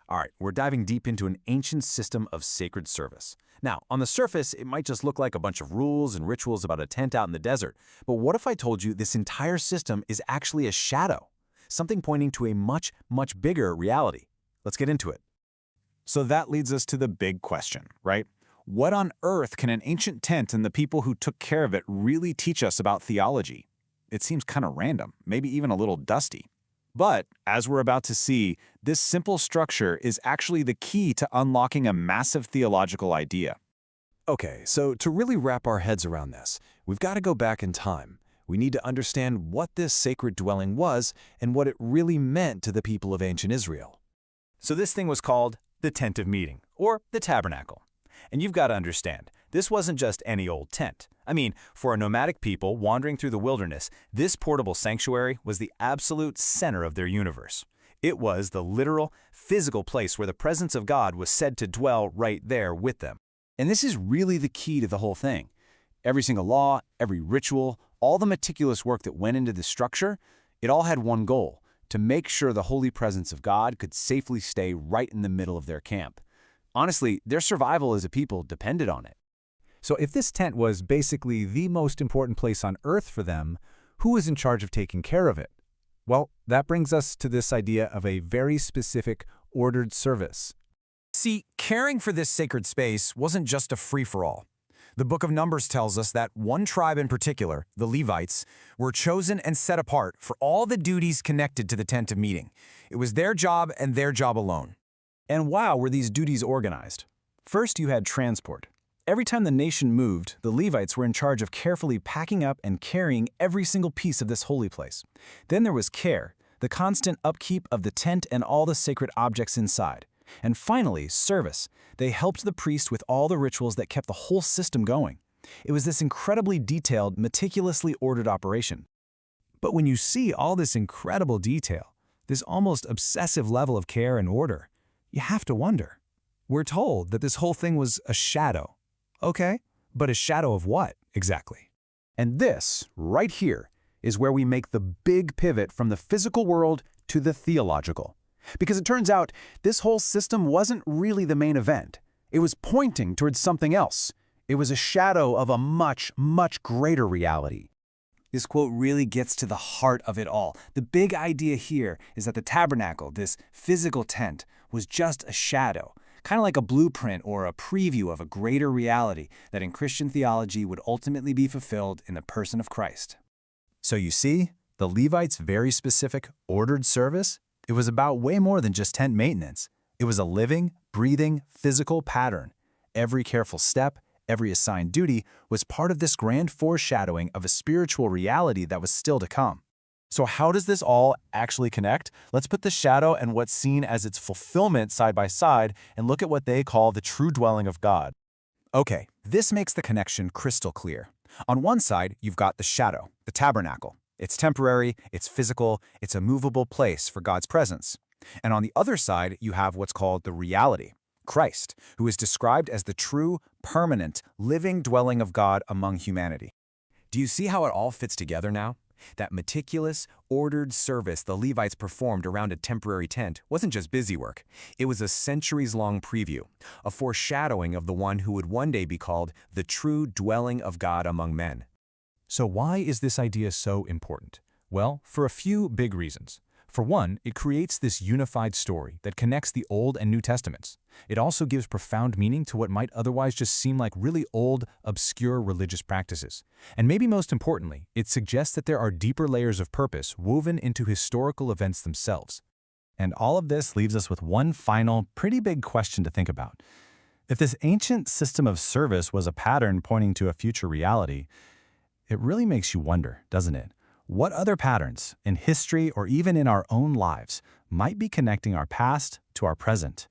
All right, we're diving deep into an ancient system of sacred service. Now, on the surface, it might just look like a bunch of rules and rituals about a tent out in the desert. But what if I told you this entire system is actually a shadow? Something pointing to a much, much bigger reality. Let's get into it. So that leads us to the big question, right? What on earth can an ancient tent and the people who took care of it really teach us about theology? It seems kind of random, maybe even a little dusty. But, as we're about to see, this simple structure is actually the key to unlocking a massive theological idea. Okay, so to really wrap our heads around this, we've got to go back in time. We need to understand what this sacred dwelling was and what it really meant to the people of ancient Israel. So this thing was called the tent of meeting, or the tabernacle. And you've got to understand, this wasn't just any old tent. I mean, for a nomadic people wandering through the wilderness, this portable sanctuary was the absolute center of their universe. It was the literal, physical place where the presence of God was said to dwell right there with them. And this is really the key to the whole thing. Every single law, every ritual, all the meticulous work that went into the structure, it all had one goal: to make sure the holy presence of God could safely stay right in the middle of their camp. Honestly, their survival as a people depended on it. So if this tent was basically the most important place on earth for them, who was in charge of taking care of it? Well, that brings us to this idea of a very specific, ordered service. See, caring for this sacred space wasn't just a free-for-all. The book of Numbers tells us that one tribe in particular, the Levites, were chosen and set apart for all the duties connected to the tent of meeting. It was their job and their job alone. And wow, were these duties organized. First, you had transport. Every time the nation moved, the Levites were in charge of carefully packing up and carrying every single piece of this holy place. Then there was care, the constant upkeep of the tent and all the sacred objects inside. And finally, service. They helped the priest with all the rituals that kept the whole system going. It was this incredibly detailed, meticulously ordered operation. But when you see all this incredible detail, this almost obsessive level of care and order, you have to wonder. We're told that this whole thing was a shadow. Okay, but a shadow of what, exactly? And this, right here, is where we make the big pivot from the physical world to the theological. Because it turns out, this whole system wasn't really the main event. It was pointing towards something else. It was a shadow of a much, much greater reality. This quote really gets to the heart of it all. The big idea here is that the tabernacle, this physical tent, was just a shadow, kind of like a blueprint or a preview of a greater reality that in Christian theology would ultimately be fulfilled in the person of Christ. So you see, the Levites' very specific, ordered service, it was about way more than just tent maintenance. It was a living, breathing, physical pattern. Every careful step, every assigned duty was part of this grand foreshadowing of a spiritual reality that was still to come. So how does this all actually connect? Let's put the shadow and what's seen as its fulfillment side by side and look at what they call the true dwelling of God. Okay, this makes the connection crystal clear. On one side, you've got the shadow, the tabernacle. It's temporary, it's physical, it's a movable place for God's presence. And on the other side, you have what's called the reality, Christ, who is described as the true, permanent, living dwelling of God among humanity. Do you see how it all fits together now? That meticulous, ordered service the Levites performed around a temporary tent wasn't just busy work. It was a centuries-long preview, a foreshadowing of the one who would one day be called the true dwelling of God among men. So why is this idea so important? Well, for a few big reasons. For one, it creates this unified story that connects the Old and New Testaments. It also gives profound meaning to what might otherwise just seem like really old, obscure religious practices. And maybe most importantly, it suggests that there are deeper layers of purpose woven into historical events themselves. And all of this leaves us with one final, pretty big question to think about. If this ancient system of service was a pattern pointing to a future reality, it really makes you wonder, doesn't it? What other patterns, in history or even in our own lives, might be connecting our past to our present?